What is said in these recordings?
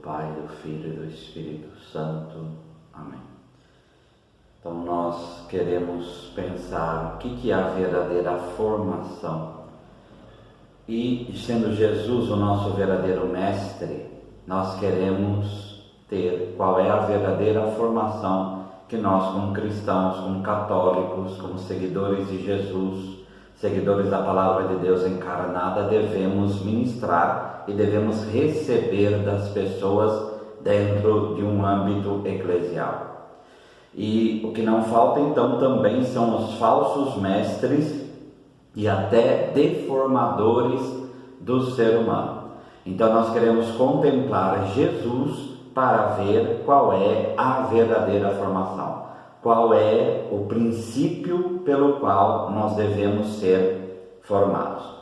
Pai, do Filho e do Espírito Santo. Amém. Então nós queremos pensar o que é a verdadeira formação. E sendo Jesus o nosso verdadeiro mestre, nós queremos ter qual é a verdadeira formação que nós, como cristãos, como católicos, como seguidores de Jesus, seguidores da Palavra de Deus encarnada, devemos ministrar e devemos receber das pessoas dentro de um âmbito eclesial. E o que não falta então também são os falsos mestres e até deformadores do ser humano. Então nós queremos contemplar Jesus para ver qual é a verdadeira formação, qual é o princípio pelo qual nós devemos ser formados.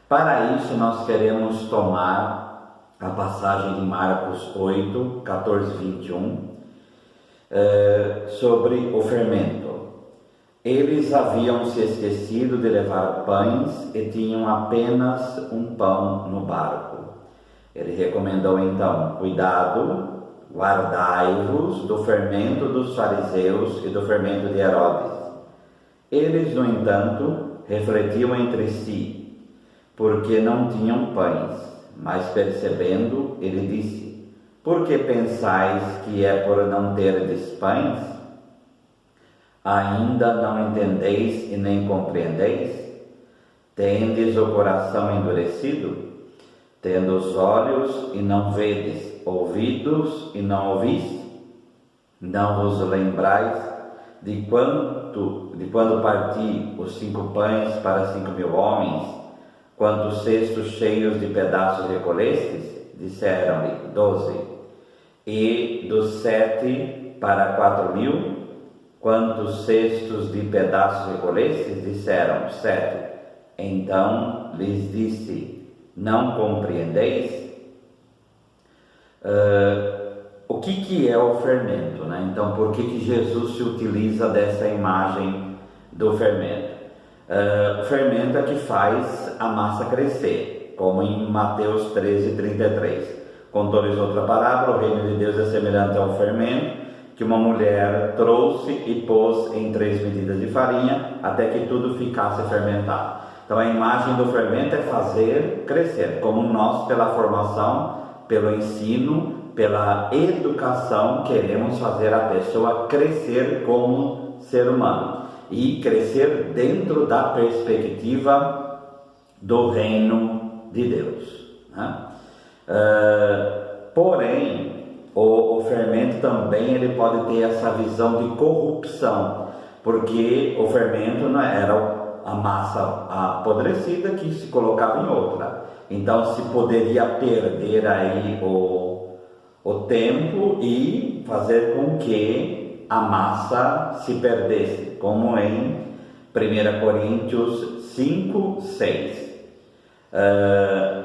Para isso nós queremos tomar a passagem de Marcos 8, 14 e 21, sobre o fermento. Eles haviam se esquecido de levar pães e tinham apenas um pão no barco. Ele recomendou então: cuidado, guardai-vos do fermento dos fariseus e do fermento de Herodes. Eles, no entanto, refletiam entre si, porque não tinham pães. Mas percebendo, ele disse: por que pensais que é por não terdes pães? Ainda não entendeis e nem compreendeis? Tendes o coração endurecido? Tendo os olhos e não vedes, ouvidos e não ouvis? Não vos lembrais de quando parti os 5 pães para 5.000 homens, quantos cestos cheios de pedaços recolhestes? Disseram-lhe: 12. E dos 7 para 4.000, quantos cestos de pedaços recolhestes? Disseram: 7. Então lhes disse: não compreendeis? O que é o fermento, né? Então, por que Jesus se utiliza dessa imagem do fermento? O fermento é que faz a massa crescer, como em Mateus 13:33. Contou-lhes outra parábola: o reino de Deus é semelhante a um fermento que uma mulher trouxe e pôs em 3 medidas de farinha, até que tudo ficasse fermentado. Então a imagem do fermento é fazer crescer, como nós, pela formação, pelo ensino, pela educação, queremos fazer a pessoa crescer como ser humano e crescer dentro da perspectiva do reino de Deus, né? Porém, o fermento também ele pode ter essa visão de corrupção, porque o fermento não era a massa apodrecida que se colocava em outra. Então se poderia perder aí o tempo e fazer com que a massa se perdesse, como em 1 Coríntios 5, 6.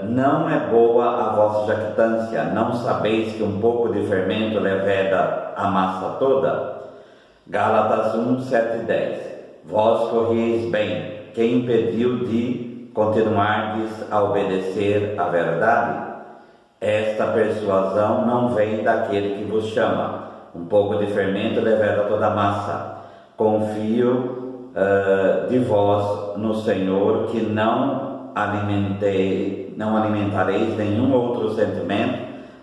Não é boa a vossa jactância, não sabeis que um pouco de fermento leveda a massa toda? Gálatas 1, 7 e 10. Vós corrieis bem, quem impediu de continuardes a obedecer à verdade? Esta persuasão não vem daquele que vos chama. Um pouco de fermento leveda toda a massa. Confio de vós no Senhor, que não alimentareis nenhum outro sentimento,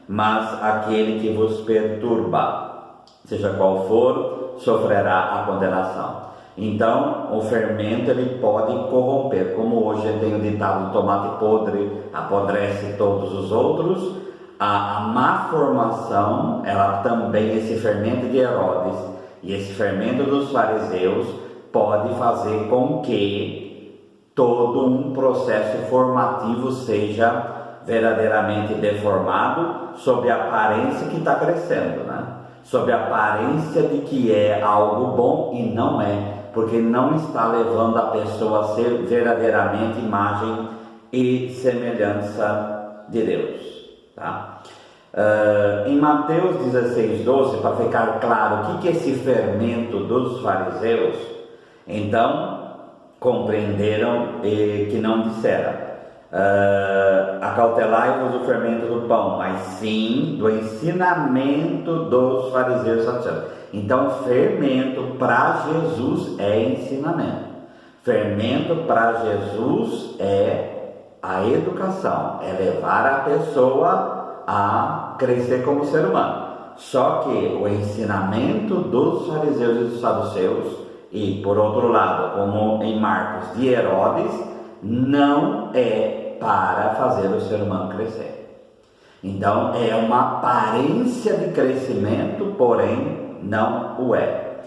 mas aquele que vos perturba, seja qual for, sofrerá a condenação. Então, o fermento ele pode corromper, como hoje tem o ditado: tomate podre apodrece todos os outros. A má formação, ela também, esse fermento de Herodes e esse fermento dos fariseus, pode fazer com que todo um processo formativo seja verdadeiramente deformado, sob a aparência que está crescendo, né? Sob a aparência de que é algo bom e não é, porque não está levando a pessoa a ser verdadeiramente imagem e semelhança de Deus, tá? Em Mateus 16:12, para ficar claro o que é esse fermento dos fariseus, então compreenderam que não disseram: acautelai-vos do fermento do pão, mas sim do ensinamento dos fariseus e saduceus. Então, fermento para Jesus é ensinamento. Fermento para Jesus é a educação, é levar a pessoa a crescer como ser humano. Só que o ensinamento dos fariseus e dos saduceus, e por outro lado, como em Marcos, de Herodes, não é para fazer o ser humano crescer. Então é uma aparência de crescimento, porém não o é.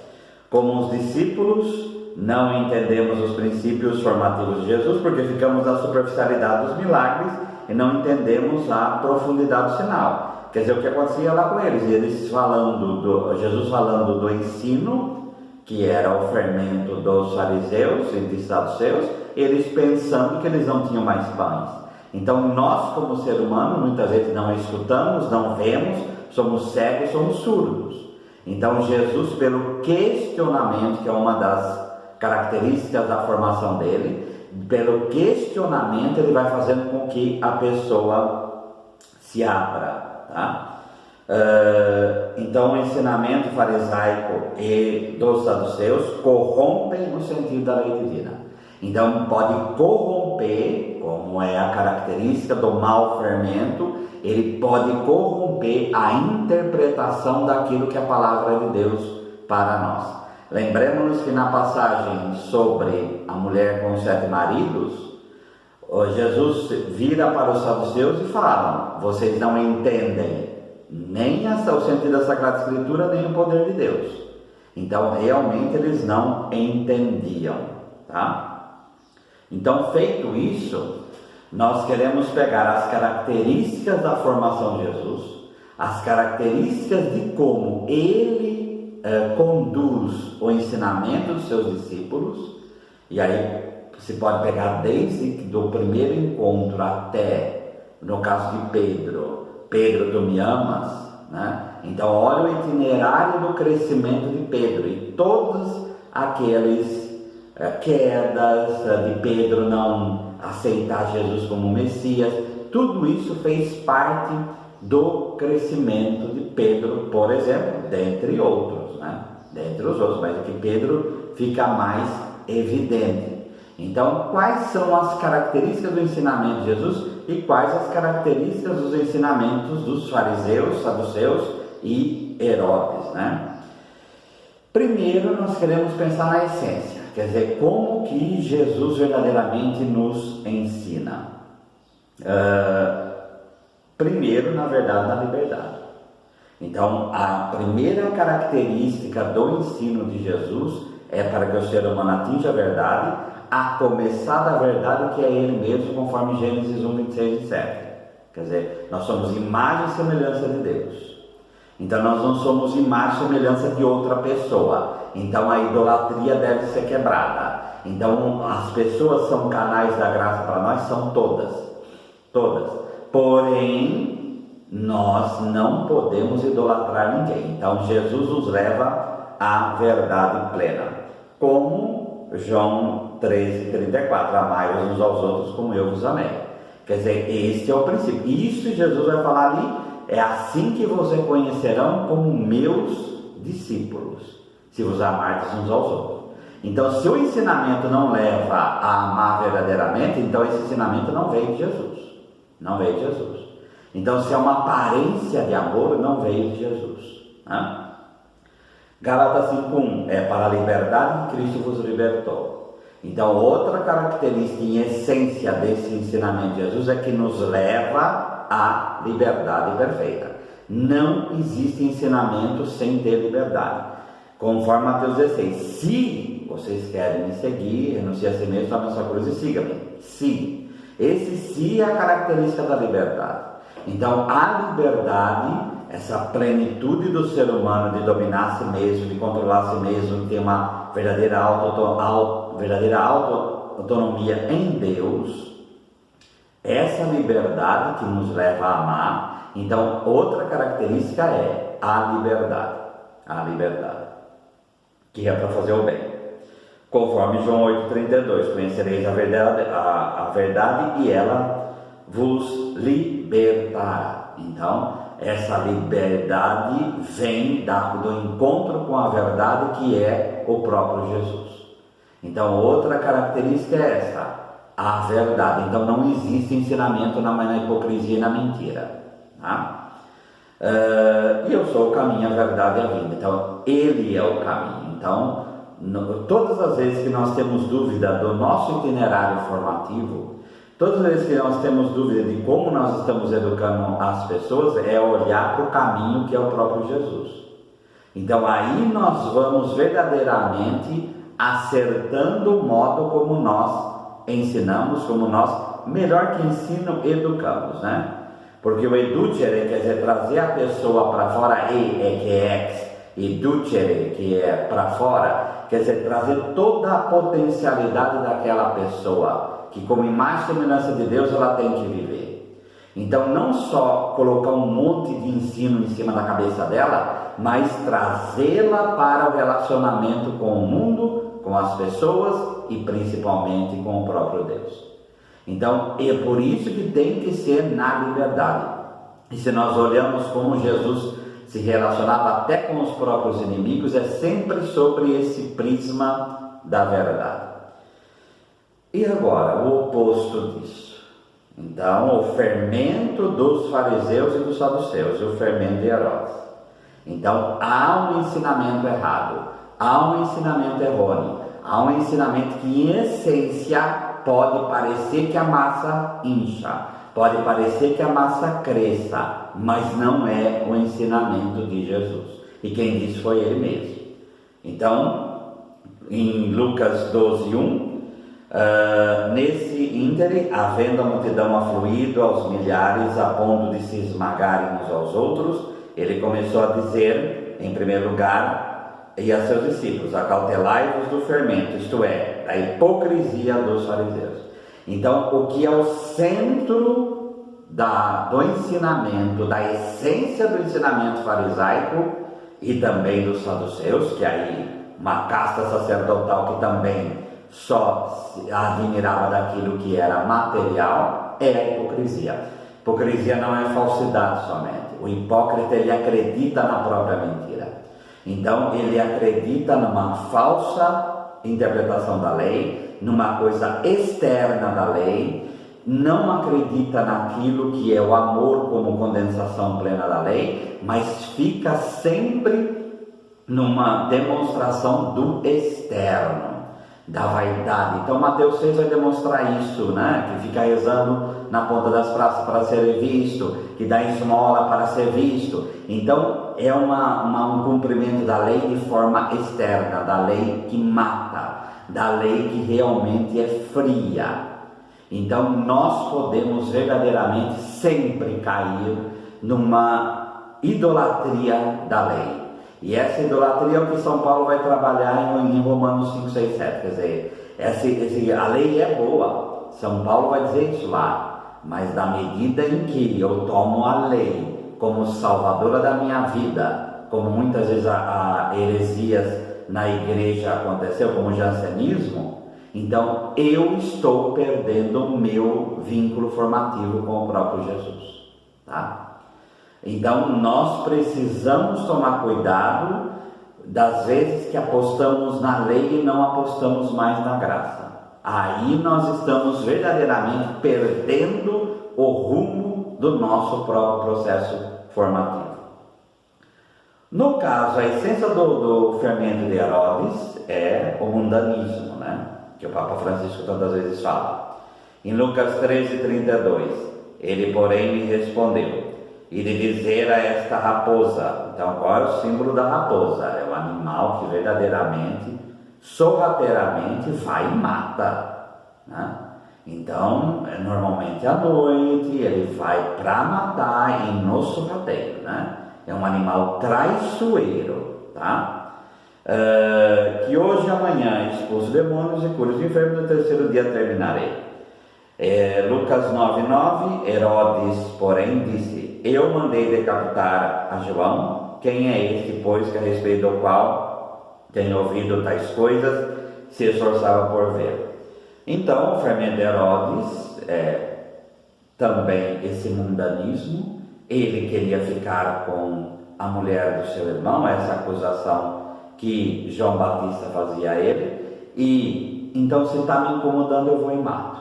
Como os discípulos, não entendemos os princípios formativos de Jesus, porque ficamos na superficialidade dos milagres e não entendemos a profundidade do sinal. Quer dizer, o que acontecia lá com eles, Jesus falando do ensino, que era o fermento dos fariseus e dos saduceus, eles pensando que eles não tinham mais pães. Então nós, como ser humano, muitas vezes não escutamos, não vemos, somos cegos, somos surdos. Então Jesus, pelo questionamento, que é uma das características da formação dele, pelo questionamento ele vai fazendo com que a pessoa se abra, tá? Então o ensinamento farisaico e dos saduceus corrompem o sentido da lei divina. Então pode corromper, como é a característica do mau fermento, ele pode corromper a interpretação daquilo que é a palavra de Deus para nós. Lembremos-nos que na passagem sobre a mulher com os 7 maridos, Jesus vira para os saduceus e fala: vocês não entendem nem o sentido da Sagrada Escritura, nem o poder de Deus. Então realmente eles não entendiam, tá? Então, feito isso, nós queremos pegar as características da formação de Jesus, as características de como ele conduz o ensinamento dos seus discípulos, e aí se pode pegar desde do primeiro encontro até, no caso de Pedro, tu me amas, né? Então olha o itinerário do crescimento de Pedro e todas aquelas quedas de Pedro não aceitar Jesus como Messias, tudo isso fez parte do crescimento de Pedro, por exemplo, dentre outros, né? Dentre os outros, mas aqui Pedro fica mais evidente. Então, quais são as características do ensinamento de Jesus e quais as características dos ensinamentos dos fariseus, saduceus e Herodes, né? Primeiro, nós queremos pensar na essência, quer dizer, como que Jesus verdadeiramente nos ensina. Primeiro, na verdade, na liberdade. Então, a primeira característica do ensino de Jesus é para que o ser humano atinja a verdade, a começar da verdade que é Ele mesmo, conforme Gênesis 1, 26 e 27. Quer dizer, nós somos imagem e semelhança de Deus. Então, nós não somos imagem e semelhança de outra pessoa. Então, a idolatria deve ser quebrada. Então, as pessoas são canais da graça para nós, são todas. Porém, nós não podemos idolatrar ninguém. Então, Jesus nos leva à verdade plena. Como João 13:34, amai-vos uns aos outros como eu vos amei. Quer dizer, este é o princípio. Isso Jesus vai falar ali, é assim que vos reconhecerão como meus discípulos, se vos amardes uns aos outros. Então, se o ensinamento não leva a amar verdadeiramente, então esse ensinamento não veio de Jesus. Não veio de Jesus. Então, se é uma aparência de amor, não veio de Jesus, né? Gálatas 5:1 é para a liberdade que Cristo vos libertou. Então, outra característica em essência desse ensinamento de Jesus é que nos leva à liberdade perfeita. Não existe ensinamento sem ter liberdade. Conforme Mateus 16, se vocês querem me seguir, renuncie a si mesmo, tome a sua cruz e siga-me. Se. Esse se é a característica da liberdade. Então, a liberdade, essa plenitude do ser humano de dominar a si mesmo, de controlar a si mesmo, de ter uma verdadeira autonomia em Deus, essa liberdade que nos leva a amar. Então, outra característica é a liberdade, que é para fazer o bem. Conforme João 8,32, conhecereis a verdade e ela vos libertará. Então, essa liberdade vem do encontro com a verdade, que é o próprio Jesus. Então, outra característica é essa, a verdade. Então, não existe ensinamento na hipocrisia e na mentira. Tá? E eu sou o caminho, a verdade e a vida. Então, Ele é o caminho. Então, todas as vezes que nós temos dúvida do nosso itinerário formativo, todas as vezes que nós temos dúvida de como nós estamos educando as pessoas, é olhar para o caminho que é o próprio Jesus. Então, aí nós vamos verdadeiramente acertando o modo como nós ensinamos, como nós, melhor que ensino, educamos, né? Porque o educere quer dizer trazer a pessoa para fora, que é ex, educere, que é para fora, quer dizer trazer toda a potencialidade daquela pessoa, que como imagem e semelhança de Deus ela tem que viver. Então, não só colocar um monte de ensino em cima da cabeça dela, mas trazê-la para o relacionamento com o mundo, com as pessoas e principalmente com o próprio Deus. Então, é por isso que tem que ser na liberdade. E se nós olhamos como Jesus se relacionava até com os próprios inimigos, é sempre sobre esse prisma da verdade. E agora, o oposto disso. Então, o fermento dos fariseus e dos saduceus, e o fermento de Herodes. Então, há um ensinamento errado, há um ensinamento errôneo, há um ensinamento que, em essência, pode parecer que a massa incha, pode parecer que a massa cresça, mas não é o ensinamento de Jesus. E quem disse foi ele mesmo. Então, em Lucas 12:1, nesse íntere, havendo a multidão afluído aos milhares a ponto de se esmagarem uns aos outros, ele começou a dizer, em primeiro lugar, e a seus discípulos: acautelai-vos do fermento, isto é, da hipocrisia dos fariseus. Então, o que é o centro do ensinamento, da essência do ensinamento farisaico e também dos saduceus, que aí uma casta sacerdotal que também só se admirava daquilo que era material, é a hipocrisia. Hipocrisia não é falsidade somente. O hipócrita, ele acredita na própria mentira. Então, ele acredita numa falsa interpretação da lei, numa coisa externa da lei, não acredita naquilo que é o amor como condensação plena da lei, mas fica sempre numa demonstração do externo, da vaidade. Então, Mateus 6 vai demonstrar isso, né? Que fica rezando na ponta das praças para ser visto, que dá esmola para ser visto. Então, é um cumprimento da lei de forma externa, da lei que mata, da lei que realmente é fria. Então, nós podemos verdadeiramente sempre cair numa idolatria da lei. E essa idolatria é o que São Paulo vai trabalhar em Romanos 5, 6, 7. Quer dizer, a lei é boa, São Paulo vai dizer isso lá, mas da medida em que eu tomo a lei como salvadora da minha vida, como muitas vezes a heresias na igreja aconteceu, como o jansenismo, então eu estou perdendo o meu vínculo formativo com o próprio Jesus, tá? Então, nós precisamos tomar cuidado das vezes que apostamos na lei e não apostamos mais na graça. Aí nós estamos verdadeiramente perdendo o rumo do nosso próprio processo formativo. No caso, a essência do fermento de Herodes é o mundanismo, né? Que o Papa Francisco tantas vezes fala. Em Lucas 13:32, ele, porém, me respondeu: e de dizer a esta raposa. Então, qual é o símbolo da raposa? É o animal que verdadeiramente, sorrateiramente vai e mata, né? Então, normalmente à noite, ele vai para matar e no sorrateiro, né? É um animal traiçoeiro, tá? Que hoje e amanhã expulso demônios e cura os enfermos, no terceiro dia terminarei. Lucas 9:9, Herodes, porém, disse: eu mandei decapitar a João. Quem é este, pois, que a respeito do qual tenho ouvido tais coisas? se esforçava por ver. Então, o fermento de Herodes, também esse mundanismo, ele queria ficar com a mulher do seu irmão, essa acusação que João Batista fazia a ele, e então se está me incomodando eu vou e mato,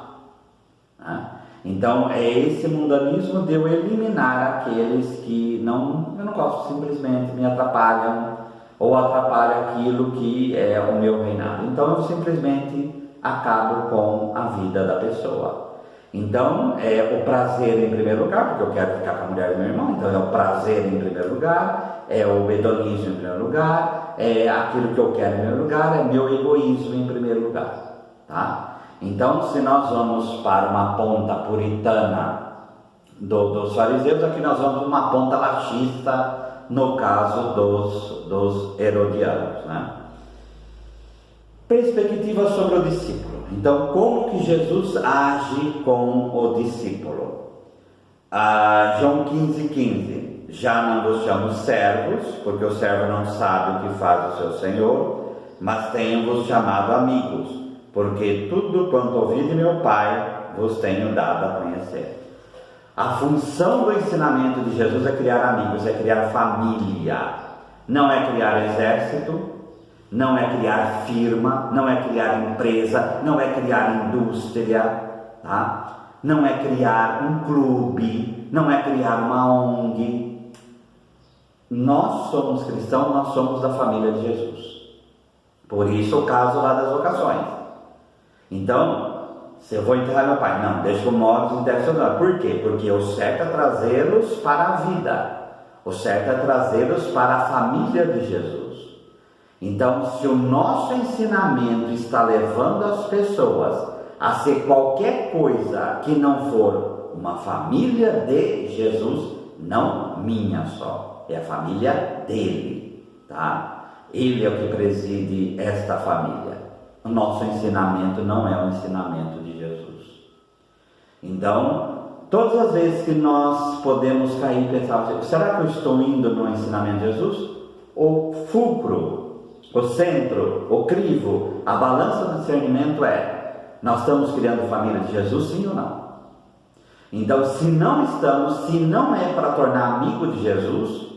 né? Então é esse mundanismo de eu eliminar aqueles que eu não gosto, simplesmente me atrapalham ou atrapalham aquilo que é o meu reinado. Então eu simplesmente acabo com a vida da pessoa. Então é o prazer em primeiro lugar, porque eu quero ficar com a mulher do meu irmão, então é o prazer em primeiro lugar, é o hedonismo em primeiro lugar, é aquilo que eu quero em primeiro lugar, é meu egoísmo em primeiro lugar, tá? Então, se nós vamos para uma ponta puritana dos fariseus, aqui nós vamos para uma ponta laxista, no caso dos herodianos, né? Perspectiva sobre o discípulo. Então, como que Jesus age com o discípulo? João 15:15. Já não vos chamo servos, porque o servo não sabe o que faz o seu senhor, mas tenho-vos chamado amigos, porque tudo quanto ouvi de meu Pai vos tenho dado a conhecer. A função do ensinamento de Jesus é criar amigos, é criar família. Não é criar exército, não é criar firma, não é criar empresa, não é criar indústria, tá? Não é criar um clube, não é criar uma ONG. Nós somos cristãos, nós somos da família de Jesus. Por isso o caso lá das vocações. Então, se eu vou enterrar meu pai, não, deixa o modo intencional. Por quê? Porque o certo é trazê-los para a vida. O certo é trazê-los para a família de Jesus. Então, se o nosso ensinamento está levando as pessoas a ser qualquer coisa que não for uma família de Jesus, não minha só, é a família dele, tá? Ele é o que preside esta família. O nosso ensinamento não é o ensinamento de Jesus. Então, todas as vezes que nós podemos cair e pensar, será que eu estou indo no ensinamento de Jesus? O fulcro, o centro, o crivo, a balança do discernimento nós estamos criando família de Jesus, sim ou não? Então, se não estamos, se não é para tornar amigo de Jesus,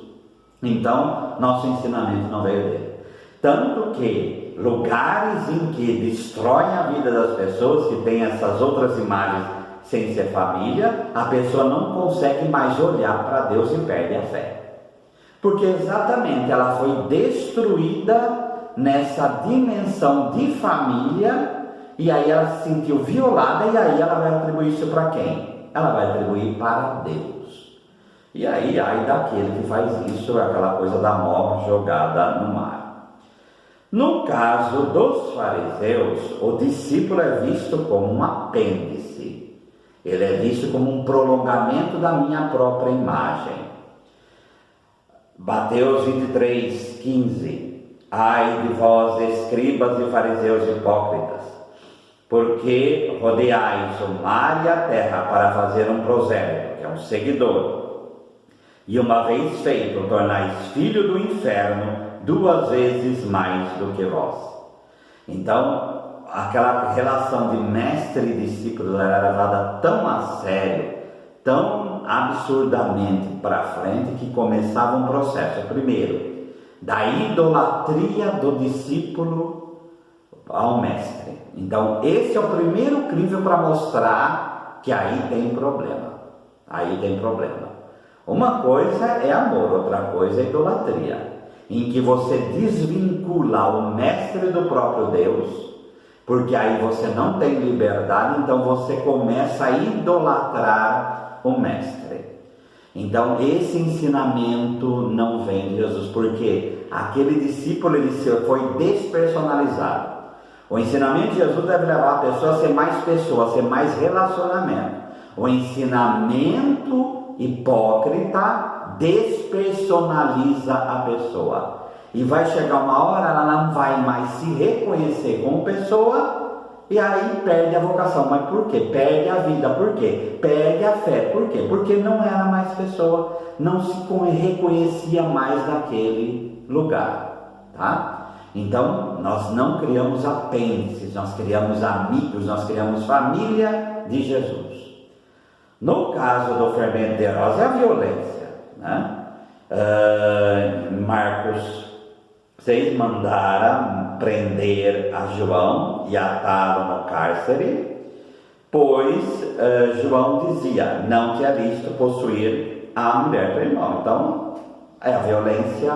então nosso ensinamento não veio dele. Tanto que lugares em que destroem a vida das pessoas, que tem essas outras imagens sem ser família, a pessoa não consegue mais olhar para Deus e perde a fé. Porque exatamente ela foi destruída nessa dimensão de família, e aí ela se sentiu violada, e aí ela vai atribuir isso para quem? Ela vai atribuir para Deus. E aí, daquele que faz isso, aquela coisa da morte jogada no mar. No caso dos fariseus, o discípulo é visto como um apêndice. Ele é visto como um prolongamento da minha própria imagem. Mateus 23:15. Ai de vós, escribas e fariseus hipócritas, porque rodeais o mar e a terra para fazer um prosélito, que é um seguidor, e uma vez feito, tornais filho do inferno 2 vezes mais do que vós. Então, aquela relação de mestre e discípulo era levada tão a sério, tão absurdamente para frente, que começava um processo, primeiro, da idolatria do discípulo ao mestre. Então, esse é o primeiro crivo para mostrar que aí tem problema. Aí tem problema. Uma coisa é amor, outra coisa é idolatria, em que você desvincula o mestre do próprio Deus, porque aí você não tem liberdade, então você começa a idolatrar o mestre. Então esse ensinamento não vem de Jesus, porque aquele discípulo ele foi despersonalizado. O ensinamento de Jesus deve levar a pessoa a ser mais pessoa, a ser mais relacionamento. O ensinamento hipócrita despersonaliza a pessoa, e vai chegar uma hora ela não vai mais se reconhecer como pessoa, e aí perde a vocação. Mas por quê? Perde a vida. Por quê? Perde a fé. Por quê? Porque não era mais pessoa, não se reconhecia mais naquele lugar, tá? Então, nós não criamos apêndices, nós criamos amigos, nós criamos família de Jesus. No caso do fermento de Herodes, é a violência, né? Marcos 6 mandaram prender a João e atá-lo no cárcere, pois João dizia: não te é lícito possuir a mulher do irmão. Então, a violência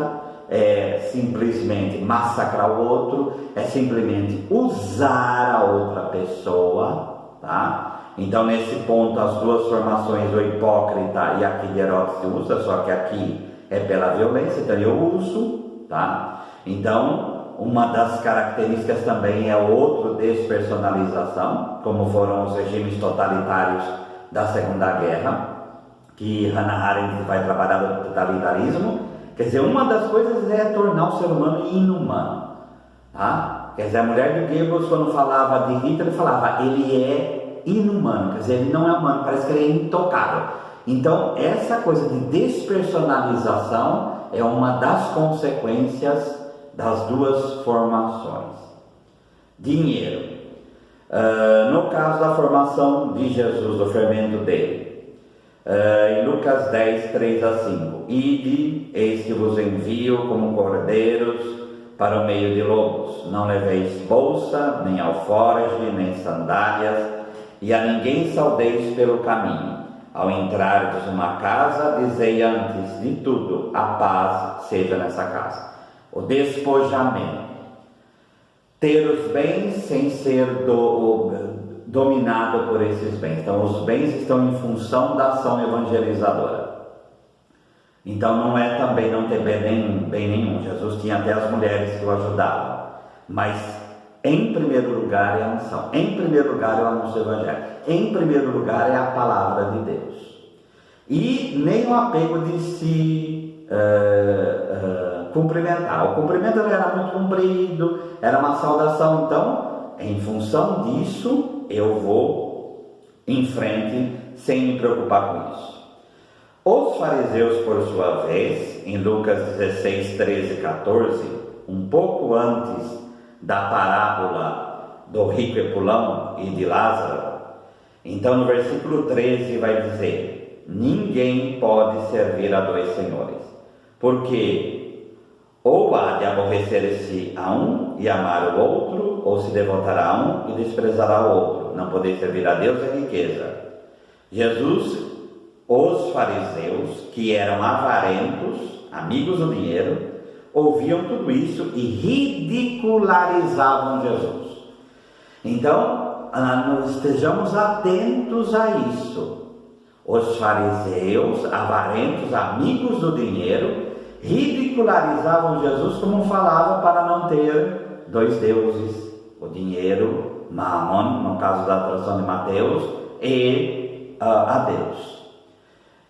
é simplesmente massacrar o outro, é simplesmente usar a outra pessoa, tá? Então, nesse ponto, as duas formações, o hipócrita e aqui de Herodes se usa, só que aqui é pela violência, então eu uso, tá? Então, uma das características também é outra despersonalização, como foram os regimes totalitários da Segunda Guerra, que Hannah Arendt vai trabalhar no totalitarismo. Quer dizer, uma das coisas é tornar o ser humano inumano, tá? Quer dizer, a mulher de Goebbels, quando falava de Hitler, falava: ele é inumano, quer dizer, ele não é humano, parece que ele é intocável. Então, essa coisa de despersonalização é uma das consequências das duas formações. Dinheiro. No caso da formação de Jesus, do fermento dele, em Lucas 10, 3 a 5: ide, eis que vos envio como cordeiros para o meio de lobos. Não leveis bolsa, nem alforge, nem sandálias, e a ninguém saudeis pelo caminho. Ao entrardes numa casa, dizei antes de tudo: a paz seja nessa casa. O despojamento. Ter os bens sem ser dominado por esses bens. Então, os bens estão em função da ação evangelizadora. Então, não é também não ter bem nenhum. Jesus tinha até as mulheres que o ajudavam. Mas, em primeiro lugar, é a missão. Em primeiro lugar, é o anúncio do evangelho. Em primeiro lugar, é a palavra de Deus. E nem o apego de se cumprimentar. O cumprimento era muito comprido, era uma saudação. Então, em função disso, eu vou em frente sem me preocupar com isso. Os fariseus, por sua vez, em Lucas 16, 13 e 14, um pouco antes da parábola do rico Epulão e de Lázaro, então no versículo 13 vai dizer: ninguém pode servir a dois senhores, porque ou há de aborrecer-se a um e amar o outro, ou se devotará a um e desprezará o outro. Não podeis servir a Deus e a riqueza. Jesus, os fariseus, que eram avarentos, amigos do dinheiro, ouviam tudo isso e ridicularizavam Jesus. Então, estejamos atentos a isso. Os fariseus, avarentos, amigos do dinheiro, ridicularizavam Jesus, como falava, para não ter dois deuses: o dinheiro, Mammon, no caso da tradução de Mateus, e a Deus.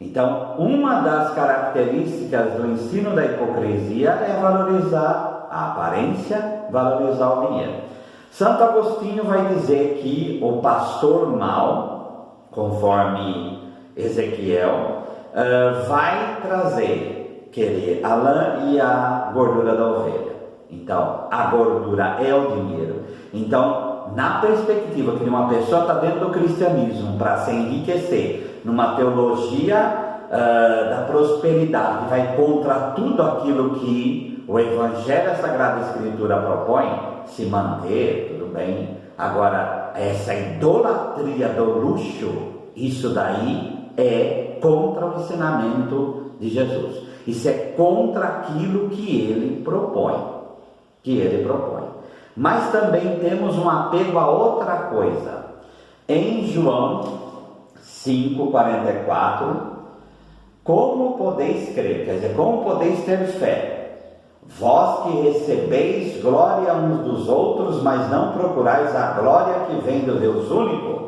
Então, uma das características do ensino da hipocrisia é valorizar a aparência, valorizar o dinheiro. Santo Agostinho vai dizer que o pastor mau, conforme Ezequiel, vai querer a lã e a gordura da ovelha. Então, a gordura é o dinheiro. Então, na perspectiva que uma pessoa está dentro do cristianismo para se enriquecer, numa teologia da prosperidade, que vai contra tudo aquilo que o Evangelho, a Sagrada Escritura propõe, se manter, tudo bem. Agora, essa idolatria do luxo, isso daí é contra o ensinamento de Jesus. Isso é contra aquilo que ele propõe. Mas também temos um apego a outra coisa. Em João 5,44, como podeis crer? Quer dizer, como podeis ter fé? Vós que recebeis glória uns dos outros, mas não procurais a glória que vem do Deus único.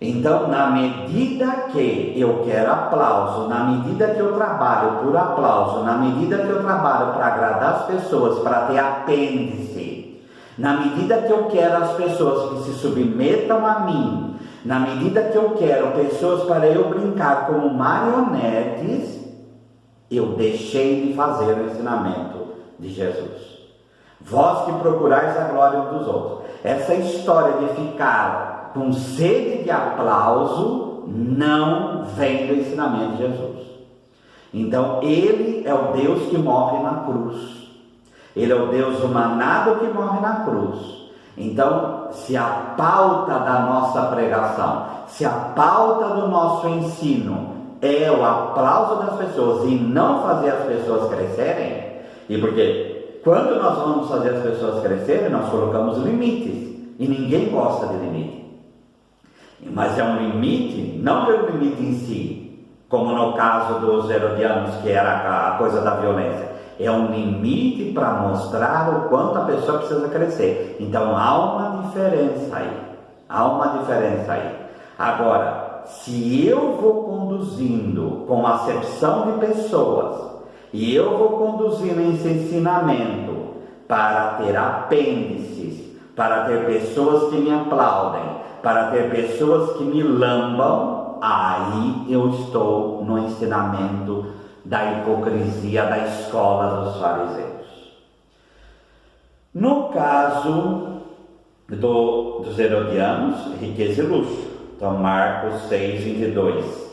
Então, na medida que eu quero aplauso, na medida que eu trabalho por aplauso, na medida que eu trabalho para agradar as pessoas, para ter apêndice, na medida que eu quero as pessoas que se submetam a mim, na medida que eu quero pessoas para eu brincar como marionetes, eu deixei de fazer o ensinamento de Jesus. Vós que procurais a glória uns dos outros. Essa história de ficar com sede de aplauso não vem do ensinamento de Jesus. Então, Ele é o Deus que morre na cruz. Ele é o Deus humanado que morre na cruz. Então, se a pauta da nossa pregação, se a pauta do nosso ensino é o aplauso das pessoas e não fazer as pessoas crescerem, e porque quando nós vamos fazer as pessoas crescerem, nós colocamos limites, e ninguém gosta de limite. Mas é um limite, não pelo limite em si, como no caso dos herodianos, que era a coisa da violência. É um limite para mostrar o quanto a pessoa precisa crescer. Então há uma diferença aí. Agora, se eu vou conduzindo com acepção de pessoas, e eu vou conduzindo esse ensinamento para ter apêndices, para ter pessoas que me aplaudem, para ter pessoas que me lambam, aí eu estou no ensinamento da hipocrisia da escola dos fariseus. No caso dos herodianos, riqueza e luxo. Então, Marcos 6, 22.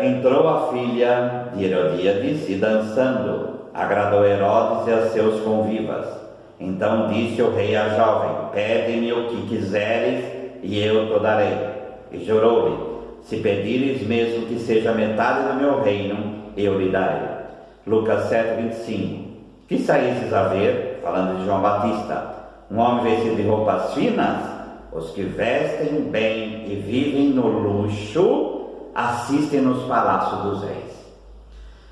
Entrou a filha de Herodíades e dançando, agradou Herodes e a seus convivas. Então disse o rei à jovem: pede-me o que quiseres e eu te darei. E jurou-lhe: se pedires mesmo que seja metade do meu reino, eu lhe darei. Lucas 7, 25. Que saísses a ver, falando de João Batista, um homem vestido de roupas finas? Os que vestem bem e vivem no luxo, assistem nos palácios dos reis.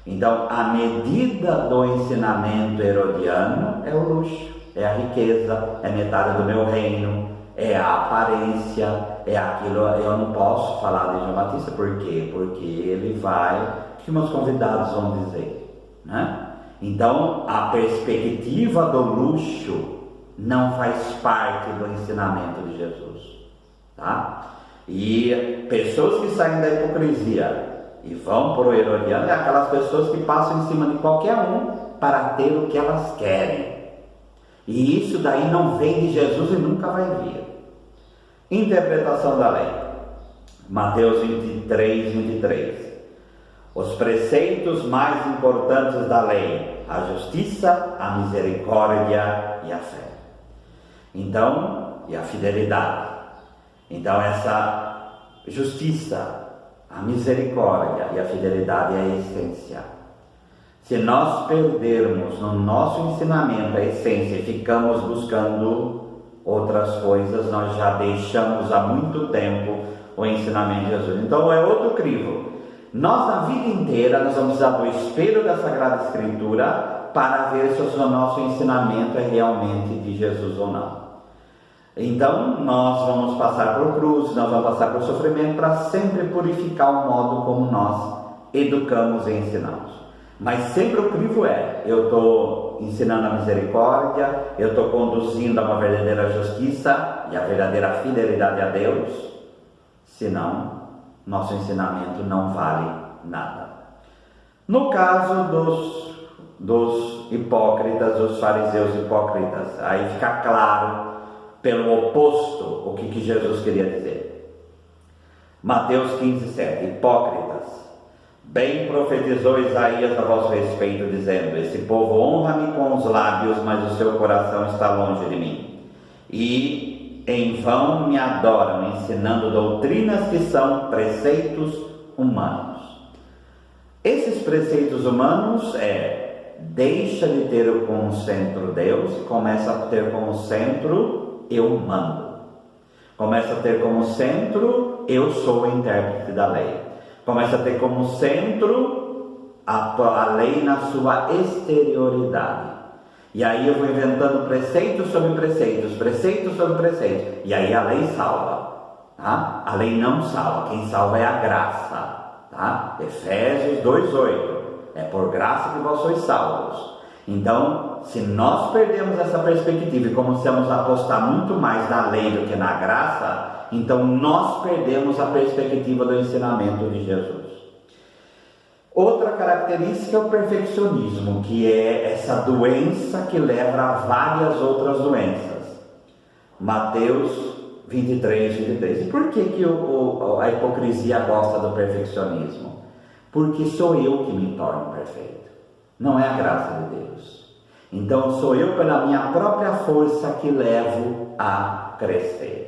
Então, a medida do ensinamento herodiano é o luxo, é a riqueza, é metade do meu reino, é a aparência, é aquilo. Eu não posso falar de João Batista, por quê? Porque ele vai, o que meus convidados vão dizer, né? Então, a perspectiva do luxo não faz parte do ensinamento de Jesus, tá? E pessoas que saem da hipocrisia e vão para o herodiano é aquelas pessoas que passam em cima de qualquer um para ter o que elas querem. E isso daí não vem de Jesus e nunca vai vir. Interpretação da lei. Mateus 23, 23. Os preceitos mais importantes da lei: a justiça, a misericórdia e a fé. Então, e a fidelidade. Então, essa justiça, a misericórdia e a fidelidade é a essência. Se nós perdermos no nosso ensinamento a essência e ficamos buscando outras coisas, nós já deixamos há muito tempo o ensinamento de Jesus. Então é outro crivo. Nós, na vida inteira, nós vamos precisar do espelho da Sagrada Escritura para ver se o nosso ensinamento é realmente de Jesus ou não. Então nós vamos passar por cruz, nós vamos passar por sofrimento para sempre purificar o modo como nós educamos e ensinamos. Mas sempre o crivo eu estou ensinando a misericórdia, eu estou conduzindo a uma verdadeira justiça e a verdadeira fidelidade a Deus, senão nosso ensinamento não vale nada. No caso dos hipócritas, dos fariseus hipócritas, aí fica claro pelo oposto o que Jesus queria dizer. Mateus 15, 7. Hipócritas, bem profetizou Isaías a vosso respeito, dizendo: esse povo honra-me com os lábios, mas o seu coração está longe de mim. E em vão me adoram, ensinando doutrinas que são preceitos humanos. Esses preceitos humanos deixa de ter como centro Deus e começa a ter como centro eu mando. Começa a ter como centro eu sou o intérprete da lei. Começa a ter como centro a lei na sua exterioridade. E aí eu vou inventando preceitos sobre preceitos, preceitos sobre preceitos. E aí a lei salva, tá? A lei não salva, quem salva é a graça, tá? Efésios 2:8. É por graça que vós sois salvos. Então, se nós perdemos essa perspectiva e começamos a apostar muito mais na lei do que na graça, então nós perdemos a perspectiva do ensinamento de Jesus. Outra característica é o perfeccionismo, que é essa doença que leva a várias outras doenças. Mateus 23. E por que a hipocrisia gosta do perfeccionismo? Porque sou eu que me torno perfeito, não é a graça de Deus. Então sou eu, pela minha própria força, que levo a crescer.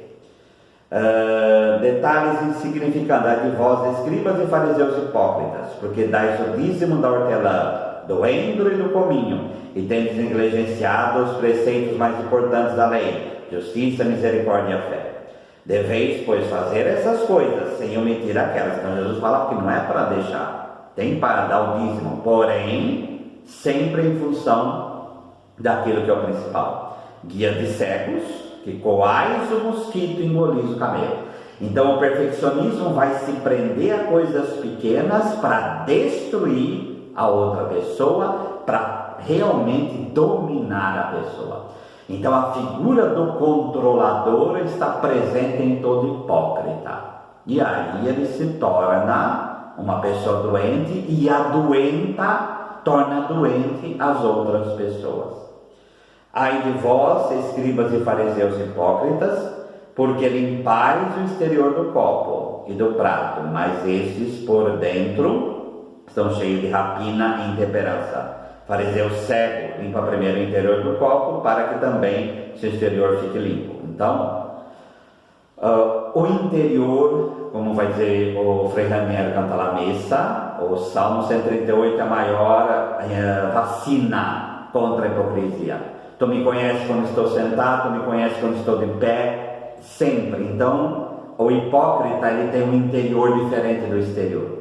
Detalhes insignificantes: ai de vós, escribas e fariseus hipócritas, porque dais o dízimo da hortelã, do endro e do cominho, e tendes negligenciado os preceitos mais importantes da lei: justiça, misericórdia e a fé. Deveis, pois, fazer essas coisas sem omitir aquelas. Então Jesus fala que não é para deixar, tem para dar o dízimo, porém sempre em função daquilo que é o principal. Guia de cegos, que coais o mosquito e engolis o camelo. Então o perfeccionismo vai se prender a coisas pequenas para destruir a outra pessoa, para realmente dominar a pessoa. Então a figura do controlador está presente em todo hipócrita, e aí ele se torna uma pessoa doente, e a doenta torna doente as outras pessoas. Ai de vós, escribas e fariseus hipócritas, porque limpais o exterior do copo e do prato, mas estes por dentro estão cheios de rapina e intemperança. Fariseu cego, limpa primeiro o interior do copo, para que também seu exterior fique limpo. Então, o interior, como vai dizer o Frei Raniero canta lá missa, o Salmo 138 é a maior vacina contra a hipocrisia. Tu me conheces quando estou sentado, tu me conheces quando estou de pé, sempre. Então, o hipócrita, ele tem um interior diferente do exterior.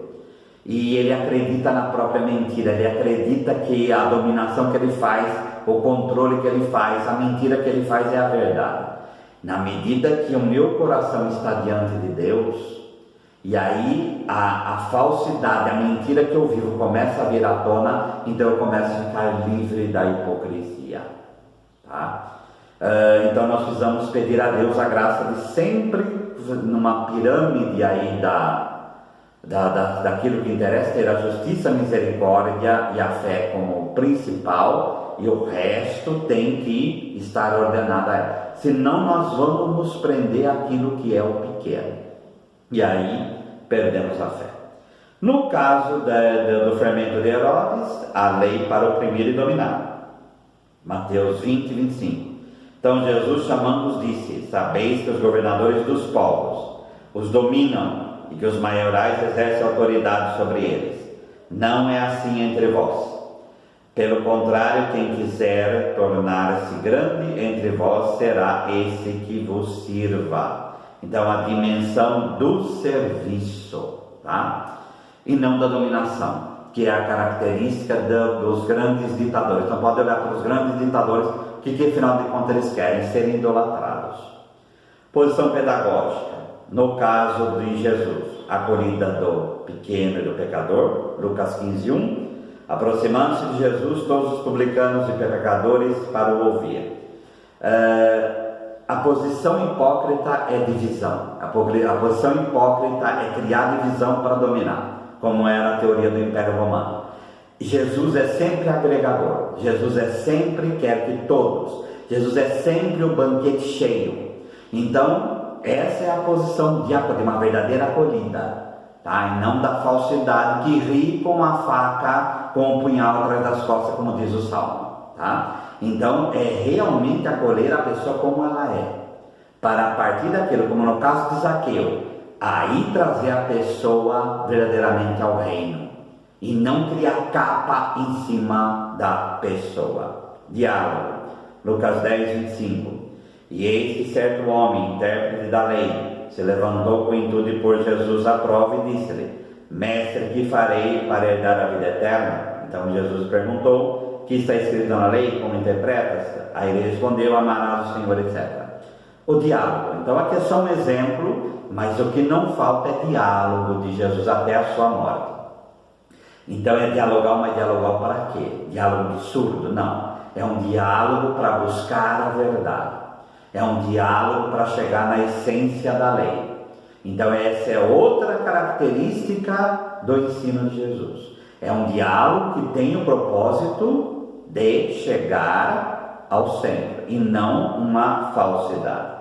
E ele acredita na própria mentira, ele acredita que a dominação que ele faz, o controle que ele faz, a mentira que ele faz é a verdade. Na medida que o meu coração está diante de Deus, e aí a falsidade, a mentira que eu vivo começa a vir à tona, então eu começo a ficar livre da hipocrisia. Tá? Então nós precisamos pedir a Deus a graça de sempre, numa pirâmide aí daquilo que interessa, ter a justiça, a misericórdia e a fé como principal, e o resto tem que estar ordenado a ela. Senão nós vamos nos prender àquilo que é o pequeno, e aí perdemos a fé. No caso do fermento de Herodes, a lei para oprimir e dominar. Mateus 20:25. Então Jesus, chamando-os, disse: sabeis que os governadores dos povos os dominam, e que os maiorais exercem autoridade sobre eles. Não é assim entre vós. Pelo contrário, quem quiser tornar-se grande entre vós será esse que vos sirva. Então a dimensão do serviço, tá? E não da dominação, que é a característica dos grandes ditadores. Então pode olhar para os grandes ditadores, que afinal de contas eles querem ser idolatrados. Posição pedagógica. No caso de Jesus, acolhida do pequeno e do pecador, Lucas 15:1, aproximando-se de Jesus todos os publicanos e pecadores para o ouvir. A posição hipócrita é divisão. A posição hipócrita é criar divisão para dominar, como era a teoria do Império Romano. Jesus é sempre agregador, Jesus é sempre quer que todos, Jesus é sempre o banquete cheio. Então essa é a posição de uma verdadeira acolhida, tá? E não da falsidade que ri com a faca, com o punhal atrás das costas, como diz o Salmo, tá? Então é realmente acolher a pessoa como ela é, para a partir daquilo, como no caso de Zaqueu, aí trazer a pessoa verdadeiramente ao reino, e não criar capa em cima da pessoa. Diálogo, Lucas 10:25. E eis que certo homem, intérprete da lei, se levantou com o intuito de pôr Jesus à prova e disse-lhe: mestre, que farei para herdar a vida eterna? Então Jesus perguntou: que está escrito na lei, como interpretas? Aí ele respondeu: amarás o Senhor, etc. O diálogo, então aqui é só um exemplo, mas o que não falta é diálogo de Jesus até a sua morte. Então é dialogar, mas dialogar para quê? Diálogo de surdo? Não, é um diálogo para buscar a verdade. É um diálogo para chegar na essência da lei. Então essa é outra característica do ensino de Jesus. É um diálogo que tem o propósito de chegar ao centro e não uma falsidade.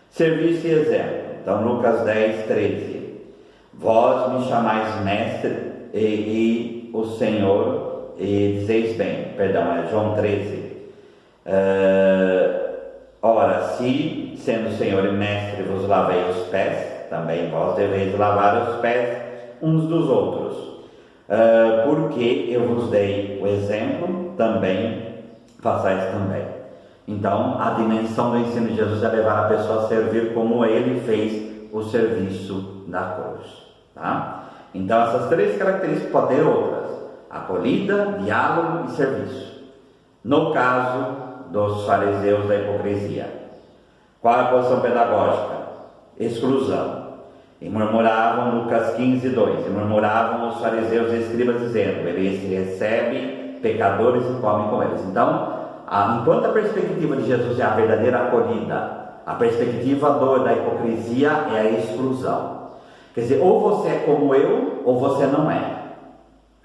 Serviço e exemplo. Então, Lucas 10, 13. Vós me chamais mestre e o Senhor, e dizeis bem. Perdão, é João 13. Ora, se, sendo Senhor e mestre, vos lavei os pés, também vós deveis lavar os pés uns dos outros. Porque eu vos dei o exemplo, também façais também. Então, a dimensão do ensino de Jesus é levar a pessoa a servir como ele fez o serviço na cruz. Tá? Então, essas três características podem ter outras: acolhida, diálogo e serviço. No caso dos fariseus da hipocrisia, qual é a posição pedagógica? Exclusão. E murmuravam, Lucas 15, 2, e murmuravam os fariseus e escribas, dizendo: ele recebe pecadores e come com eles. Então, enquanto a perspectiva de Jesus é a verdadeira acolhida, a perspectiva da hipocrisia é a exclusão. Quer dizer, ou você é como eu, ou você não é.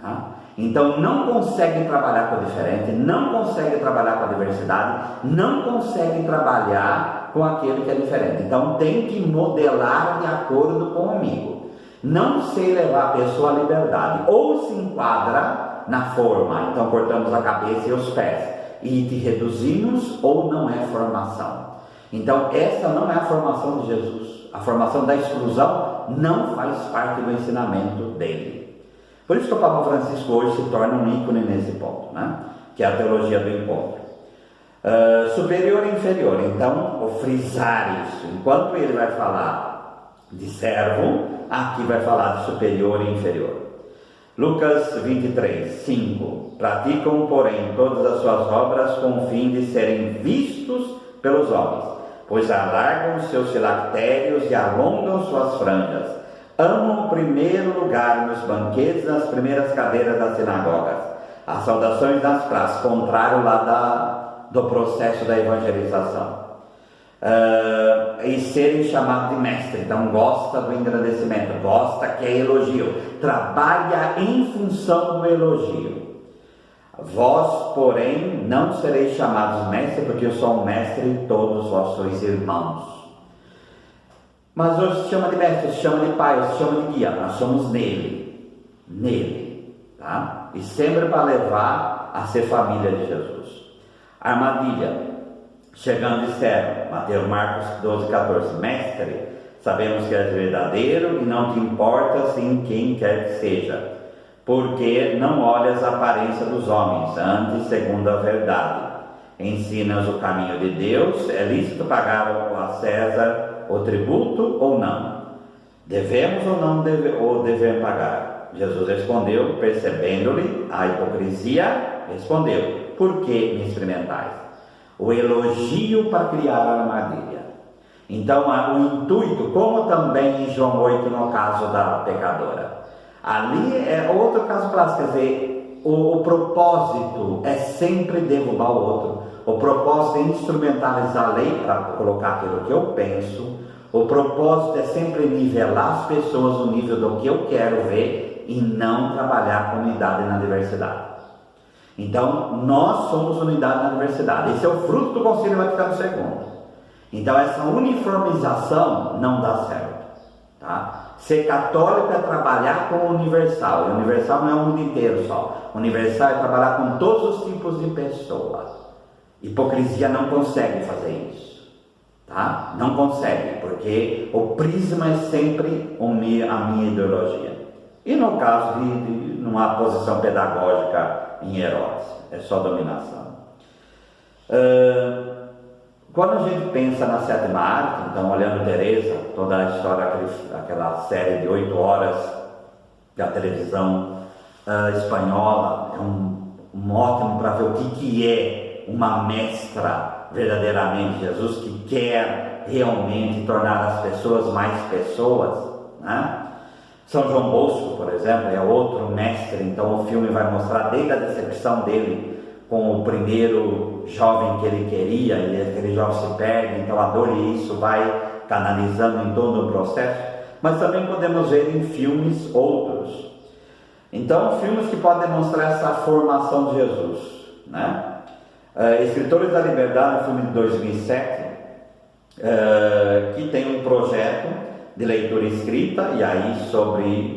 Tá? Então, não consegue trabalhar com o diferente, não consegue trabalhar com a diversidade, não consegue trabalhar com aquele que é diferente. Então, tem que modelar de acordo com o amigo. Não sei levar a pessoa à liberdade. Ou se enquadra na forma, então cortamos a cabeça e os pés e te reduzimos, ou não é formação. Então, essa não é a formação de Jesus. A formação da exclusão não faz parte do ensinamento dele. Por isso que o Papa Francisco hoje se torna um ícone nesse ponto, né? Que é a teologia do encontro. Superior e inferior. Então, o frisar isso. Enquanto ele vai falar de servo, aqui vai falar de superior e inferior. Lucas 23, 5. Praticam, porém, todas as suas obras com o fim de serem vistos pelos homens, pois alargam seus filactérios e alongam suas franjas. Amam o primeiro lugar nos banquetes, nas primeiras cadeiras das sinagogas, as saudações das praças, contrário lá do processo da evangelização. E serem chamados de mestre. Então gosta do engrandecimento, gosta que é elogio, trabalha em função do elogio. Vós, porém, não sereis chamados mestre, porque eu sou um mestre e todos vós sois irmãos. Mas hoje se chama de mestre, se chama de pai, se chama de guia. Nós somos nele, tá? E sempre para levar a ser família de Jesus. Armadilha. Chegando disseram, Marcos 12, 14, mestre, sabemos que és verdadeiro e não te importas em quem quer que seja, porque não olhas a aparência dos homens, antes segundo a verdade. Ensinas o caminho de Deus, é lícito pagar a César o tributo ou não? Devemos ou não devemos pagar? Jesus respondeu, percebendo-lhe a hipocrisia, respondeu: por que me experimentais? O elogio para criar a armadilha. Então, o intuito, como também em João 8, no caso da pecadora, ali é outro caso clássico. Quer dizer, o propósito é sempre derrubar o outro. O propósito é instrumentalizar a lei para colocar aquilo que eu penso. O propósito é sempre nivelar as pessoas no nível do que eu quero ver e não trabalhar com unidade na diversidade. Então, nós somos unidade na diversidade. Esse é o fruto do Concílio Vaticano II. Então, essa uniformização não dá certo. Tá? Ser católico é trabalhar com o universal. E o universal não é o mundo inteiro só. O universal é trabalhar com todos os tipos de pessoas. Hipocrisia não consegue fazer isso. Tá? Não consegue, porque o prisma é sempre unir a minha ideologia. E no caso de não há posição pedagógica em Herodes, é só dominação. Quando a gente pensa na sétima arte, então olhando Teresa, toda a história, aquela série de 8 horas da televisão espanhola, é um ótimo para ver o que é uma mestra verdadeiramente, Jesus, que quer realmente tornar as pessoas mais pessoas, né? São João Bosco, por exemplo, é outro mestre. Então o filme vai mostrar desde a decepção dele com o primeiro jovem que ele queria, e aquele jovem se perde, então a dor, e isso vai canalizando em todo o processo. Mas também podemos ver em filmes outros. Então, filmes que podem demonstrar essa formação de Jesus, né? Escritores da Liberdade, um filme de 2007, que tem um projeto de leitura escrita, e aí sobre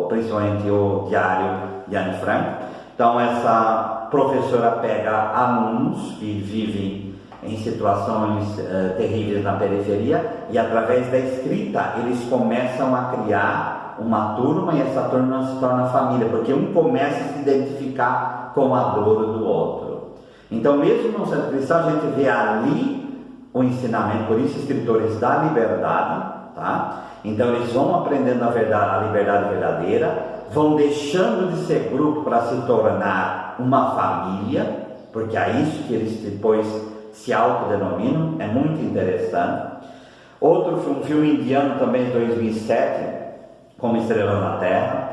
principalmente o diário de Anne Frank. Então, essa professora pega alunos que vivem em situações terríveis na periferia, e através da escrita eles começam a criar uma turma, e essa turma se torna família, porque um começa a se identificar com a dor do outro. Então, mesmo no centro cristão, a gente vê ali o ensinamento, por isso escritores da liberdade, tá? Então eles vão aprendendo a liberdade verdadeira, vão deixando de ser grupo para se tornar uma família, porque é isso que eles depois se autodenominam. É muito interessante. Outro filme indiano também de 2007, Como Estrelas na Terra.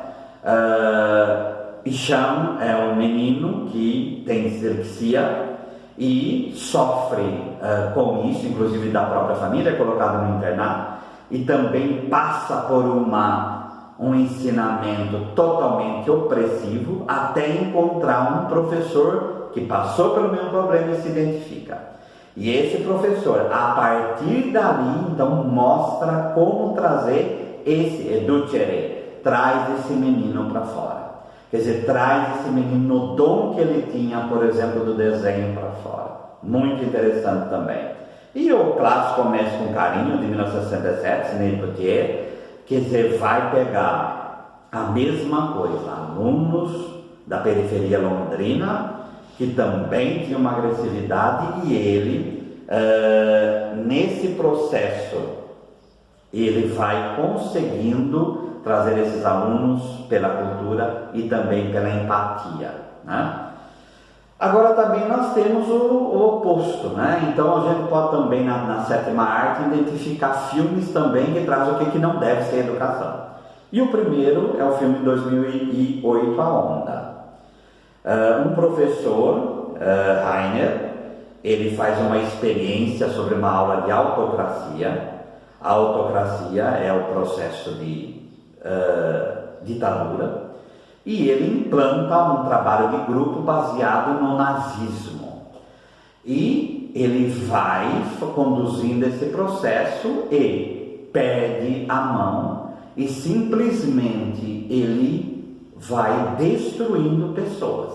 Isham é um menino que tem dislexia e sofre com isso, inclusive da própria família, é colocado no internato, e também passa por um ensinamento totalmente opressivo, até encontrar um professor que passou pelo mesmo problema e se identifica. E esse professor, a partir dali, então mostra como trazer esse educere, traz esse menino para fora. Quer dizer, traz esse menino no dom que ele tinha, por exemplo, do desenho para fora. Muito interessante também. E o clássico Comece com Carinho, de 1967, Sidney Poitier, quer dizer, vai pegar a mesma coisa, alunos da periferia londrina, que também tinham uma agressividade, e ele, nesse processo, ele vai conseguindo trazer esses alunos pela cultura e também pela empatia, né? Agora também nós temos o oposto, né? Então a gente pode também na sétima arte identificar filmes também que trazem o que não deve ser educação. E o primeiro é o filme de 2008, A Onda. Um professor, Rainer, ele faz uma experiência sobre uma aula de autocracia. A autocracia é o processo de ditadura, e ele implanta um trabalho de grupo baseado no nazismo, e ele vai conduzindo esse processo e perde a mão, e simplesmente ele vai destruindo pessoas,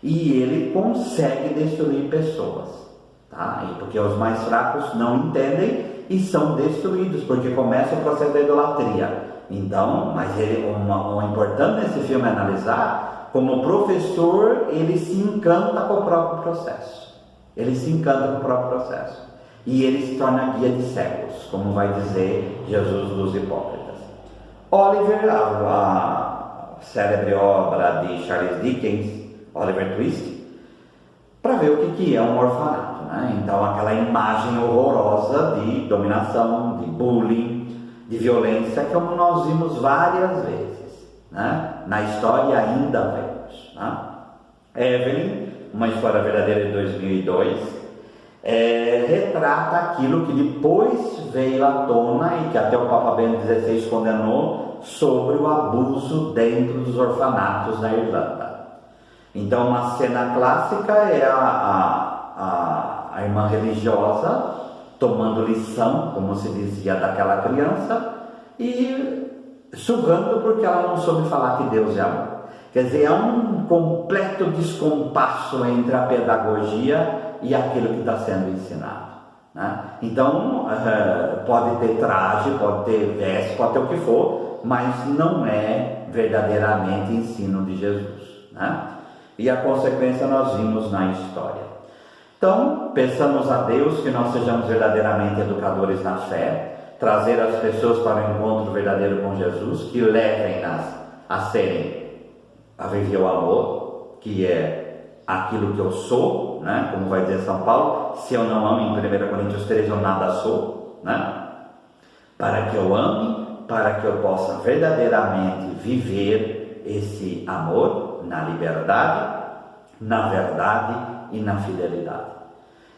e ele consegue destruir pessoas, tá? Porque os mais fracos não entendem e são destruídos, porque começa o processo da idolatria. Então, mas o importante nesse filme é analisar como o professor, ele se encanta com o próprio processo. Ele se encanta com o próprio processo. E ele se torna guia de cegos, como vai dizer Jesus dos hipócritas. Oliver, a célebre obra de Charles Dickens, Oliver Twist, para ver o que é um orfanato, né? Então, aquela imagem horrorosa de dominação, de bullying, de violência, como nós vimos várias vezes, né? Na história ainda vemos, né? Evelyn, uma história verdadeira de 2002, retrata aquilo que depois veio à tona e que até o Papa Bento XVI condenou, sobre o abuso dentro dos orfanatos na Irlanda. Então, uma cena clássica é a irmã religiosa tomando lição, como se dizia, daquela criança, e sugando porque ela não soube falar que Deus é amor. Quer dizer, é um completo descompasso entre a pedagogia e aquilo que está sendo ensinado, né? Então, pode ter traje, pode ter veste, pode ter o que for, mas não é verdadeiramente ensino de Jesus, né? E a consequência nós vimos na história. Então, peçamos a Deus que nós sejamos verdadeiramente educadores na fé, trazer as pessoas para o encontro verdadeiro com Jesus, que levem-nas a viver o amor, que é aquilo que eu sou, né? Como vai dizer São Paulo, se eu não amo, em 1 Coríntios 3, eu nada sou, né? Para que eu ame, para que eu possa verdadeiramente viver esse amor na liberdade, na verdade e na fidelidade,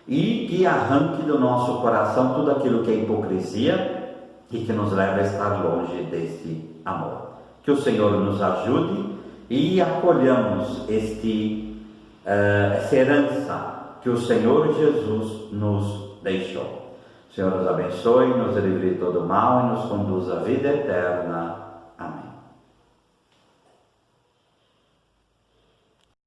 e que arranque do nosso coração tudo aquilo que é hipocrisia e que nos leva a estar longe desse amor. Que o Senhor nos ajude e acolhamos essa herança que o Senhor Jesus nos deixou. O Senhor nos abençoe, nos livre de todo mal e nos conduz à vida eterna.